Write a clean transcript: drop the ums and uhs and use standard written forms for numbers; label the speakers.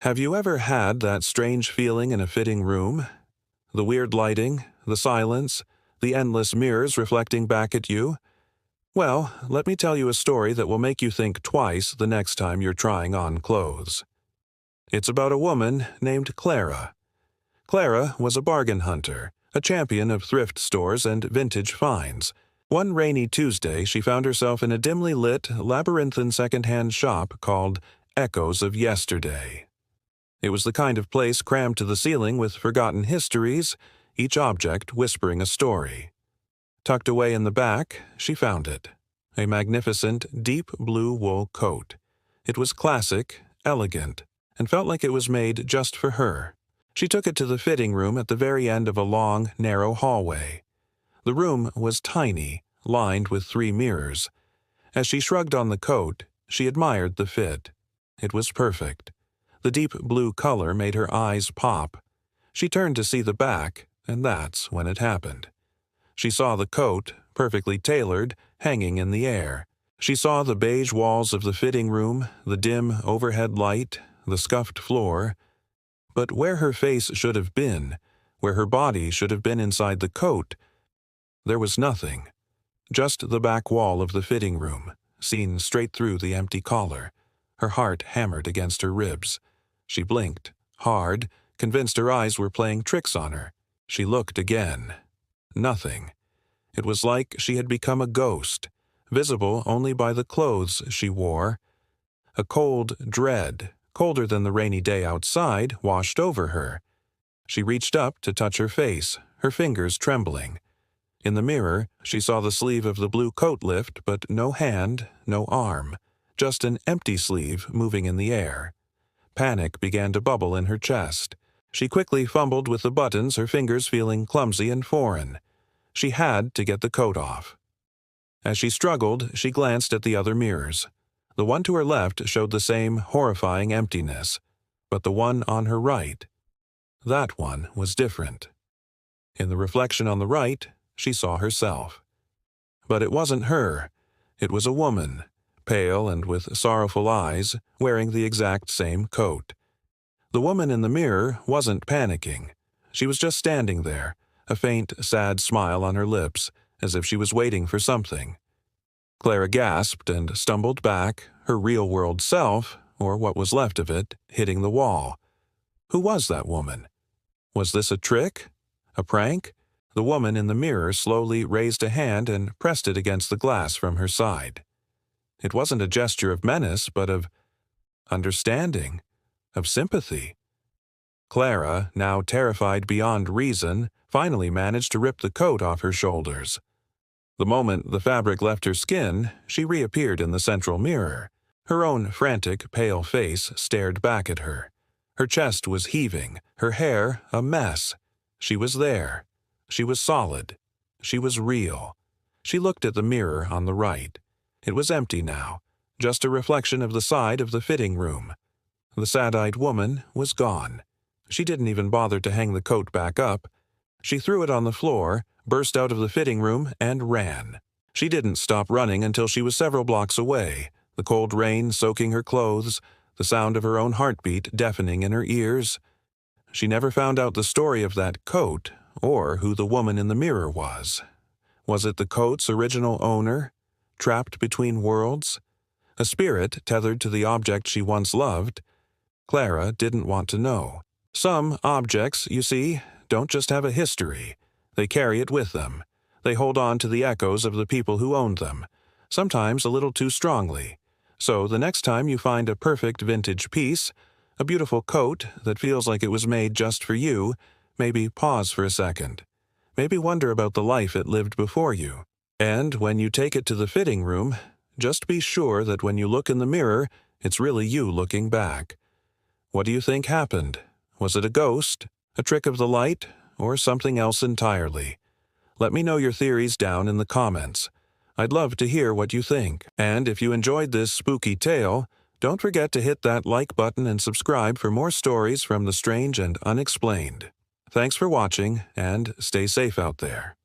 Speaker 1: Have you ever had that strange feeling in a fitting room? The weird lighting, the silence, the endless mirrors reflecting back at you? Well, let me tell you a story that will make you think twice the next time you're trying on clothes. It's about a woman named Clara. Clara was a bargain hunter, a champion of thrift stores and vintage finds. One rainy Tuesday, she found herself in a dimly lit, labyrinthine secondhand shop called Echoes of Yesterday. It was the kind of place crammed to the ceiling with forgotten histories, each object whispering a story. Tucked away in the back, she found it. A magnificent, deep blue wool coat. It was classic, elegant, and felt like it was made just for her. She took it to the fitting room at the very end of a long, narrow hallway. The room was tiny, lined with 3 mirrors. As she shrugged on the coat, she admired the fit. It was perfect. The deep blue color made her eyes pop. She turned to see the back, and that's when it happened. She saw the coat, perfectly tailored, hanging in the air. She saw the beige walls of the fitting room, the dim overhead light, the scuffed floor. But where her face should have been, where her body should have been inside the coat, there was nothing. Just the back wall of the fitting room, seen straight through the empty collar. Her heart hammered against her ribs. She blinked, hard, convinced her eyes were playing tricks on her. She looked again. Nothing. It was like she had become a ghost, visible only by the clothes she wore. A cold dread, colder than the rainy day outside, washed over her. She reached up to touch her face, her fingers trembling. In the mirror, she saw the sleeve of the blue coat lift, but no hand, no arm, just an empty sleeve moving in the air. Panic began to bubble in her chest. She quickly fumbled with the buttons, her fingers feeling clumsy and foreign. She had to get the coat off. As she struggled, she glanced at the other mirrors. The one to her left showed the same horrifying emptiness, but the one on her right, that one was different. In the reflection on the right, she saw herself. But it wasn't her. It was a woman, pale and with sorrowful eyes, wearing the exact same coat. The woman in the mirror wasn't panicking. She was just standing there, a faint, sad smile on her lips, as if she was waiting for something. Clara gasped and stumbled back, her real-world self, or what was left of it, hitting the wall. Who was that woman? Was this a trick? A prank? The woman in the mirror slowly raised a hand and pressed it against the glass from her side. It wasn't a gesture of menace, but of understanding, of sympathy. Clara, now terrified beyond reason, finally managed to rip the coat off her shoulders. The moment the fabric left her skin, she reappeared in the central mirror. Her own frantic, pale face stared back at her. Her chest was heaving, her hair a mess. She was there. She was solid. She was real. She looked at the mirror on the right. It was empty now, just a reflection of the side of the fitting room. The sad-eyed woman was gone. She didn't even bother to hang the coat back up. She threw it on the floor, burst out of the fitting room, and ran. She didn't stop running until she was several blocks away, the cold rain soaking her clothes, the sound of her own heartbeat deafening in her ears. She never found out the story of that coat, or who the woman in the mirror was. Was it the coat's original owner, trapped between worlds? A spirit tethered to the object she once loved? Clara didn't want to know. Some objects, you see, don't just have a history. They carry it with them. They hold on to the echoes of the people who owned them, sometimes a little too strongly. So the next time you find a perfect vintage piece, a beautiful coat that feels like it was made just for you, maybe pause for a second. Maybe wonder about the life it lived before you. And when you take it to the fitting room, just be sure that when you look in the mirror, it's really you looking back. What do you think happened? Was it a ghost, a trick of the light, or something else entirely? Let me know your theories down in the comments. I'd love to hear what you think. And if you enjoyed this spooky tale, don't forget to hit that like button and subscribe for more stories from the strange and unexplained. Thanks for watching, and stay safe out there.